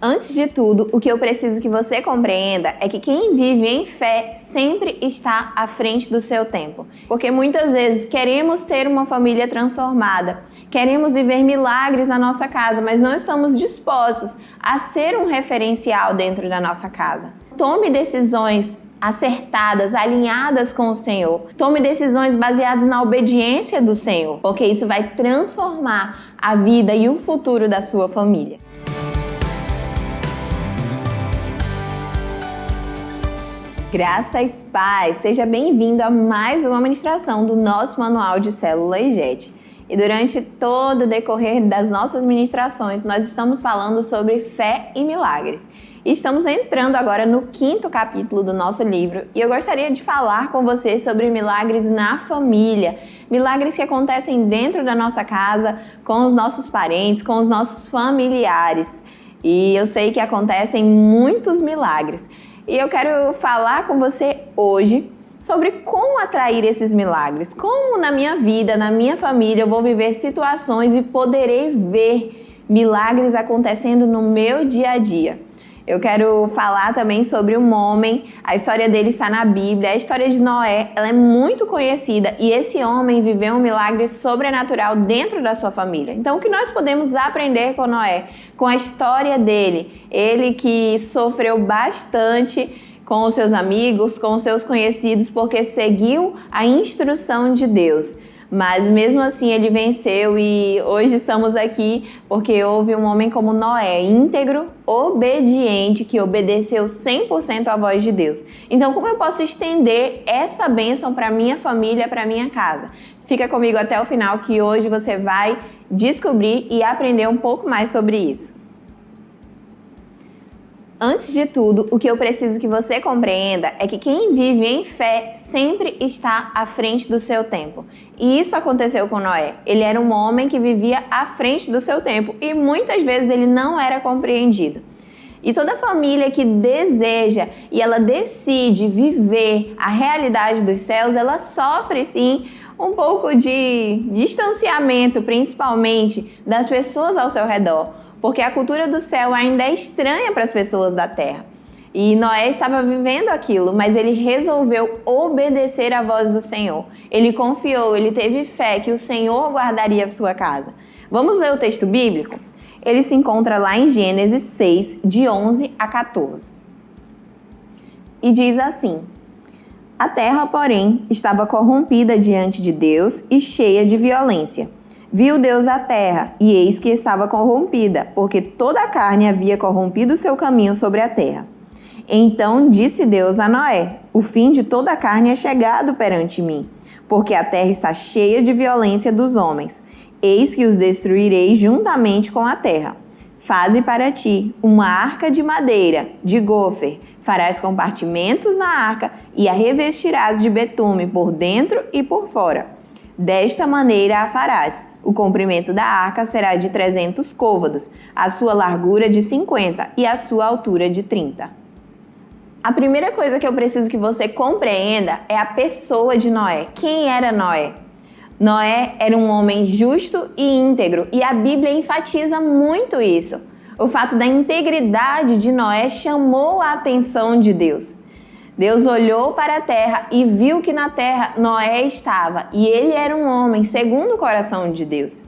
Antes de tudo, o que eu preciso que você compreenda é que quem vive em fé sempre está à frente do seu tempo. Porque muitas vezes queremos ter uma família transformada, queremos viver milagres na nossa casa, mas não estamos dispostos a ser um referencial dentro da nossa casa. Tome decisões acertadas, alinhadas com o Senhor. Tome decisões baseadas na obediência do Senhor, porque isso vai transformar a vida e o futuro da sua família. Graça e paz! Seja bem-vindo a mais uma ministração do nosso Manual de Célula IJET. E durante todo o decorrer das nossas ministrações, nós estamos falando sobre fé e milagres. E estamos entrando agora no 5º capítulo do nosso livro e eu gostaria de falar com você sobre milagres na família. Milagres que acontecem dentro da nossa casa, com os nossos parentes, com os nossos familiares. E eu sei que acontecem muitos milagres. E eu quero falar com você hoje sobre como atrair esses milagres. Como na minha vida, na minha família, eu vou viver situações e poderei ver milagres acontecendo no meu dia a dia. Eu quero falar também sobre um homem, a história dele está na Bíblia, a história de Noé, ela é muito conhecida e esse homem viveu um milagre sobrenatural dentro da sua família. Então, o que nós podemos aprender com Noé? Com a história dele, ele que sofreu bastante com os seus amigos, com os seus conhecidos, porque seguiu a instrução de Deus. Mas mesmo assim ele venceu e hoje estamos aqui porque houve um homem como Noé, íntegro, obediente, que obedeceu 100% à voz de Deus. Então, como eu posso estender essa bênção para minha família, para minha casa? Fica comigo até o final que hoje você vai descobrir e aprender um pouco mais sobre isso. Antes de tudo, o que eu preciso que você compreenda é que quem vive em fé sempre está à frente do seu tempo. E isso aconteceu com Noé. Ele era um homem que vivia à frente do seu tempo e muitas vezes ele não era compreendido. E toda família que deseja e ela decide viver a realidade dos céus, ela sofre sim um pouco de distanciamento, principalmente das pessoas ao seu redor. Porque a cultura do céu ainda é estranha para as pessoas da terra. E Noé estava vivendo aquilo, mas ele resolveu obedecer à voz do Senhor. Ele confiou, ele teve fé que o Senhor guardaria a sua casa. Vamos ler o texto bíblico? Ele se encontra lá em Gênesis 6, de 11 a 14. E diz assim: A terra, porém, estava corrompida diante de Deus e cheia de violência. Viu Deus a terra, e eis que estava corrompida, porque toda a carne havia corrompido o seu caminho sobre a terra. Então disse Deus a Noé: O fim de toda a carne é chegado perante mim, porque a terra está cheia de violência dos homens. Eis que os destruirei juntamente com a terra. Faze para ti uma arca de madeira, de gofer. Farás compartimentos na arca e a revestirás de betume por dentro e por fora. Desta maneira a farás. O comprimento da arca será de 300 côvados, a sua largura de 50 e a sua altura de 30. A primeira coisa que eu preciso que você compreenda é a pessoa de Noé. Quem era Noé? Noé era um homem justo e íntegro e a Bíblia enfatiza muito isso. O fato da integridade de Noé chamou a atenção de Deus. Deus olhou para a terra e viu que na terra Noé estava e ele era um homem segundo o coração de Deus.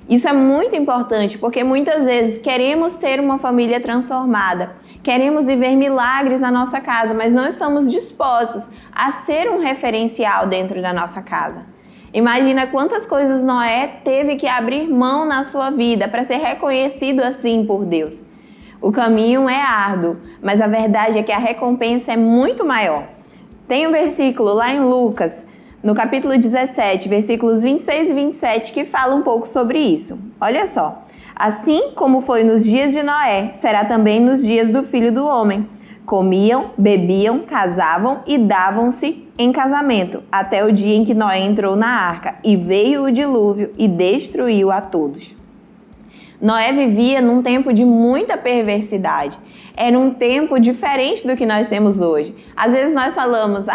Isso é muito importante porque muitas vezes queremos ter uma família transformada, queremos viver milagres na nossa casa, mas não estamos dispostos a ser um referencial dentro da nossa casa. Imagina quantas coisas Noé teve que abrir mão na sua vida para ser reconhecido assim por Deus. O caminho é árduo, mas a verdade é que a recompensa é muito maior. Tem um versículo lá em Lucas, no capítulo 17, versículos 26 e 27, que fala um pouco sobre isso. Olha só. Assim como foi nos dias de Noé, será também nos dias do Filho do Homem. Comiam, bebiam, casavam e davam-se em casamento, até o dia em que Noé entrou na arca, e veio o dilúvio e destruiu a todos. Noé vivia num tempo de muita perversidade. Era um tempo diferente do que nós temos hoje. Às vezes nós falamos,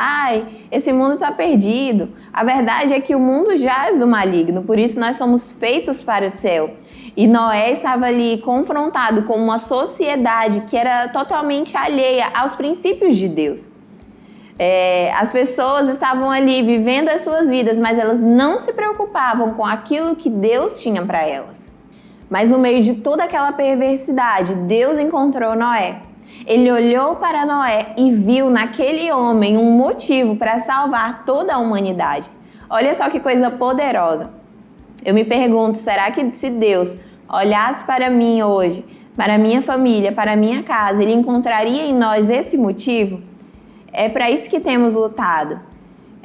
esse mundo está perdido. A verdade é que o mundo jaz do maligno, por isso nós somos feitos para o céu. E Noé estava ali confrontado com uma sociedade que era totalmente alheia aos princípios de Deus. As pessoas estavam ali vivendo as suas vidas, mas elas não se preocupavam com aquilo que Deus tinha para elas. Mas no meio de toda aquela perversidade, Deus encontrou Noé. Ele olhou para Noé e viu naquele homem um motivo para salvar toda a humanidade. Olha só que coisa poderosa. Eu me pergunto, será que se Deus olhasse para mim hoje, para a minha família, para a minha casa, Ele encontraria em nós esse motivo? É para isso que temos lutado.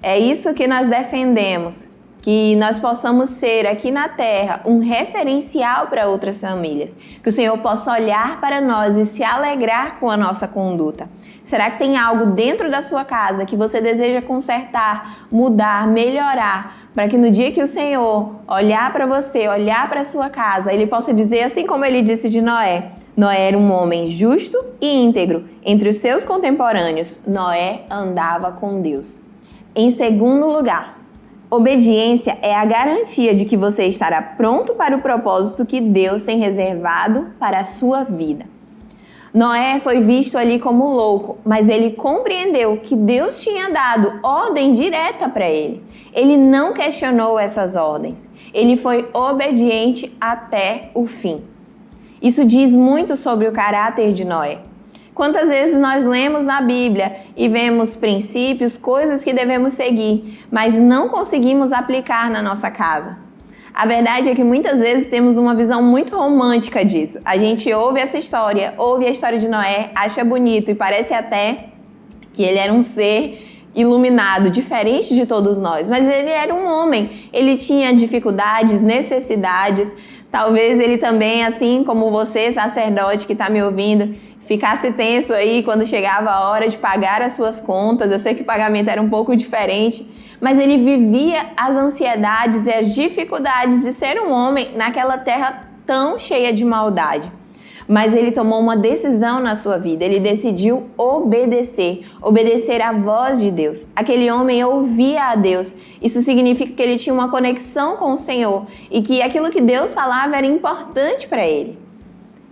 É isso que nós defendemos. Que nós possamos ser aqui na Terra um referencial para outras famílias. Que o Senhor possa olhar para nós e se alegrar com a nossa conduta. Será que tem algo dentro da sua casa que você deseja consertar, mudar, melhorar, para que no dia que o Senhor olhar para você, olhar para a sua casa, Ele possa dizer assim como Ele disse de Noé: Noé era um homem justo e íntegro. Entre os seus contemporâneos, Noé andava com Deus. Em segundo lugar, obediência é a garantia de que você estará pronto para o propósito que Deus tem reservado para a sua vida. Noé foi visto ali como louco, mas ele compreendeu que Deus tinha dado ordem direta para ele. Ele não questionou essas ordens. Ele foi obediente até o fim. Isso diz muito sobre o caráter de Noé. Quantas vezes nós lemos na Bíblia e vemos princípios, coisas que devemos seguir, mas não conseguimos aplicar na nossa casa? A verdade é que muitas vezes temos uma visão muito romântica disso. A gente ouve essa história, ouve a história de Noé, acha bonito e parece até que ele era um ser iluminado, diferente de todos nós. Mas ele era um homem, ele tinha dificuldades, necessidades. Talvez ele também, assim como você, sacerdote que está me ouvindo, ficasse tenso aí quando chegava a hora de pagar as suas contas. Eu sei que o pagamento era um pouco diferente, mas ele vivia as ansiedades e as dificuldades de ser um homem naquela terra tão cheia de maldade. Mas ele tomou uma decisão na sua vida, ele decidiu obedecer à voz de Deus. Aquele homem ouvia a Deus. Isso significa que ele tinha uma conexão com o Senhor e que aquilo que Deus falava era importante para ele.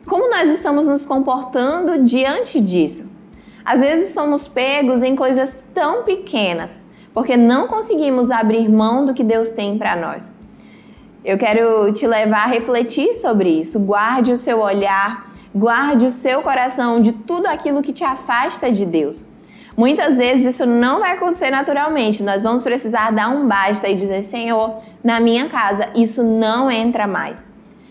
Como nós estamos nos comportando diante disso? Às vezes somos pegos em coisas tão pequenas, porque não conseguimos abrir mão do que Deus tem para nós. Eu quero te levar a refletir sobre isso. Guarde o seu olhar, guarde o seu coração de tudo aquilo que te afasta de Deus. Muitas vezes isso não vai acontecer naturalmente. Nós vamos precisar dar um basta e dizer: Senhor, na minha casa isso não entra mais.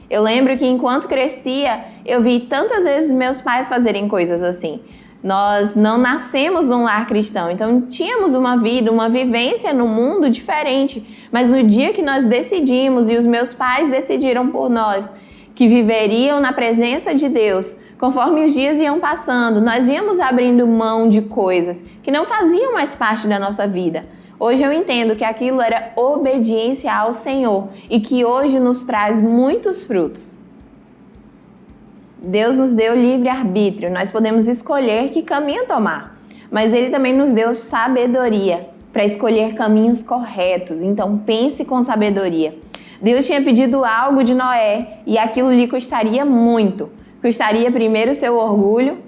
Eu lembro que enquanto crescia, eu vi tantas vezes meus pais fazerem coisas assim. Nós não nascemos num lar cristão, então tínhamos uma vida, uma vivência no mundo diferente. Mas no dia que nós decidimos, e os meus pais decidiram por nós, que viveriam na presença de Deus, conforme os dias iam passando, nós íamos abrindo mão de coisas que não faziam mais parte da nossa vida. Hoje eu entendo que aquilo era obediência ao Senhor e que hoje nos traz muitos frutos. Deus nos deu livre-arbítrio, nós podemos escolher que caminho tomar, mas Ele também nos deu sabedoria para escolher caminhos corretos, então pense com sabedoria. Deus tinha pedido algo de Noé e aquilo lhe custaria muito. Custaria primeiro seu orgulho,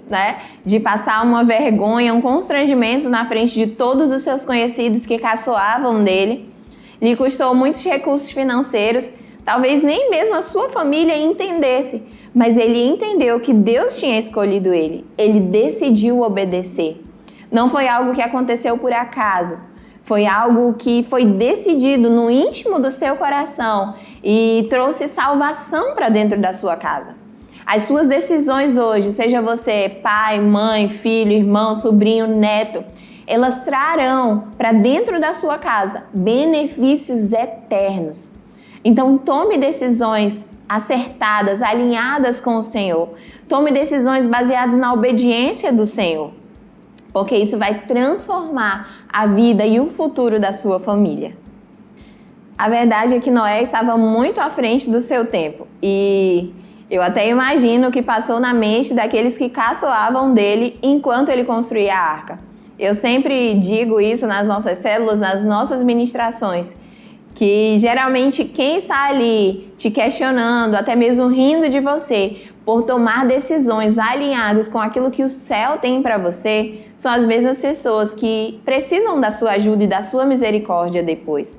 de passar uma vergonha, um constrangimento na frente de todos os seus conhecidos que caçoavam dele. Lhe custou muitos recursos financeiros, talvez nem mesmo a sua família entendesse. Mas ele entendeu que Deus tinha escolhido ele. Ele decidiu obedecer. Não foi algo que aconteceu por acaso. Foi algo que foi decidido no íntimo do seu coração e trouxe salvação para dentro da sua casa. As suas decisões hoje, seja você pai, mãe, filho, irmão, sobrinho, neto, elas trarão para dentro da sua casa benefícios eternos. Então tome decisões acertadas, alinhadas com o Senhor. Tome decisões baseadas na obediência do Senhor, porque isso vai transformar a vida e o futuro da sua família. A verdade é que Noé estava muito à frente do seu tempo e eu até imagino o que passou na mente daqueles que caçoavam dele enquanto ele construía a arca. Eu sempre digo isso nas nossas células, nas nossas ministrações, que geralmente quem está ali te questionando, até mesmo rindo de você, por tomar decisões alinhadas com aquilo que o céu tem para você, são as mesmas pessoas que precisam da sua ajuda e da sua misericórdia depois.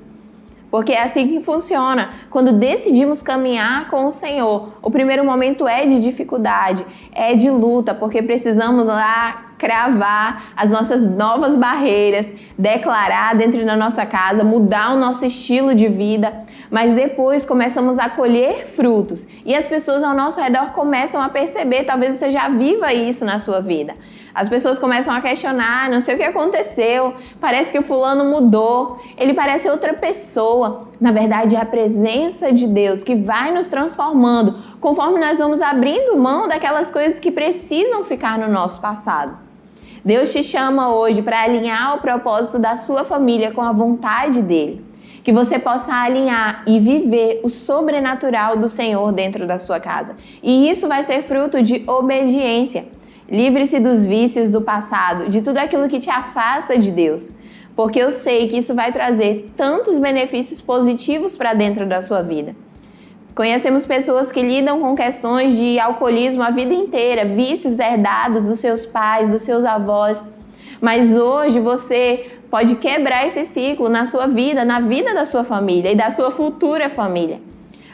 Porque é assim que funciona. Quando decidimos caminhar com o Senhor, o primeiro momento é de dificuldade, é de luta, porque precisamos lá cravar as nossas novas barreiras, declarar dentro da nossa casa, mudar o nosso estilo de vida, mas depois começamos a colher frutos e as pessoas ao nosso redor começam a perceber, talvez você já viva isso na sua vida. As pessoas começam a questionar, não sei o que aconteceu, parece que o fulano mudou, ele parece outra pessoa. Na verdade, é a presença de Deus que vai nos transformando conforme nós vamos abrindo mão daquelas coisas que precisam ficar no nosso passado. Deus te chama hoje para alinhar o propósito da sua família com a vontade dele. Que você possa alinhar e viver o sobrenatural do Senhor dentro da sua casa. E isso vai ser fruto de obediência. Livre-se dos vícios do passado, de tudo aquilo que te afasta de Deus. Porque eu sei que isso vai trazer tantos benefícios positivos para dentro da sua vida. Conhecemos pessoas que lidam com questões de alcoolismo a vida inteira, vícios herdados dos seus pais, dos seus avós. Mas hoje você pode quebrar esse ciclo na sua vida, na vida da sua família e da sua futura família.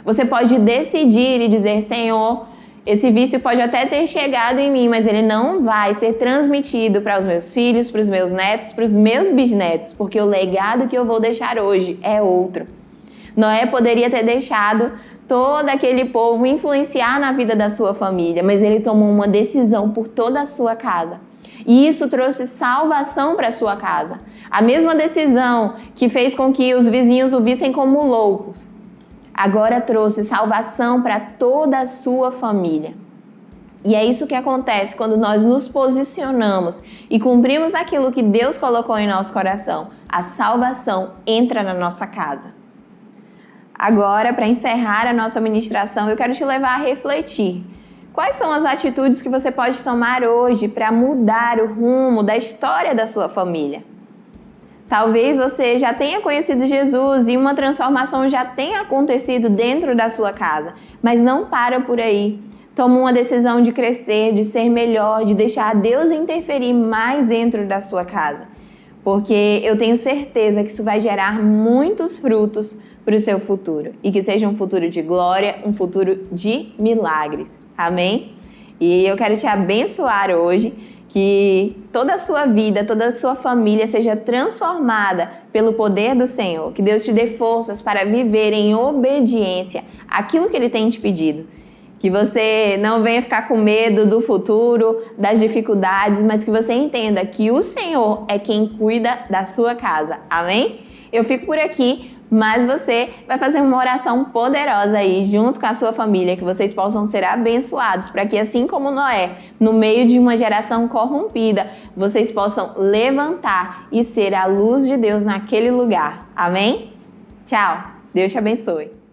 Você pode decidir e dizer, Senhor, esse vício pode até ter chegado em mim, mas ele não vai ser transmitido para os meus filhos, para os meus netos, para os meus bisnetos, porque o legado que eu vou deixar hoje é outro. Noé poderia ter deixado todo aquele povo influenciar na vida da sua família, mas ele tomou uma decisão por toda a sua casa. E isso trouxe salvação para a sua casa. A mesma decisão que fez com que os vizinhos o vissem como loucos, agora trouxe salvação para toda a sua família. E é isso que acontece quando nós nos posicionamos e cumprimos aquilo que Deus colocou em nosso coração. A salvação entra na nossa casa. Agora, para encerrar a nossa ministração, eu quero te levar a refletir. Quais são as atitudes que você pode tomar hoje para mudar o rumo da história da sua família? Talvez você já tenha conhecido Jesus e uma transformação já tenha acontecido dentro da sua casa, mas não para por aí. Toma uma decisão de crescer, de ser melhor, de deixar Deus interferir mais dentro da sua casa. Porque eu tenho certeza que isso vai gerar muitos frutos para o seu futuro. E que seja um futuro de glória, um futuro de milagres. Amém? E eu quero te abençoar hoje, que toda a sua vida, toda a sua família seja transformada pelo poder do Senhor. Que Deus te dê forças para viver em obediência àquilo que Ele tem te pedido. Que você não venha ficar com medo do futuro, das dificuldades, mas que você entenda que o Senhor é quem cuida da sua casa. Amém? Eu fico por aqui. Mas você vai fazer uma oração poderosa aí junto com a sua família, que vocês possam ser abençoados, para que assim como Noé, no meio de uma geração corrompida, vocês possam levantar e ser a luz de Deus naquele lugar. Amém? Tchau! Deus te abençoe!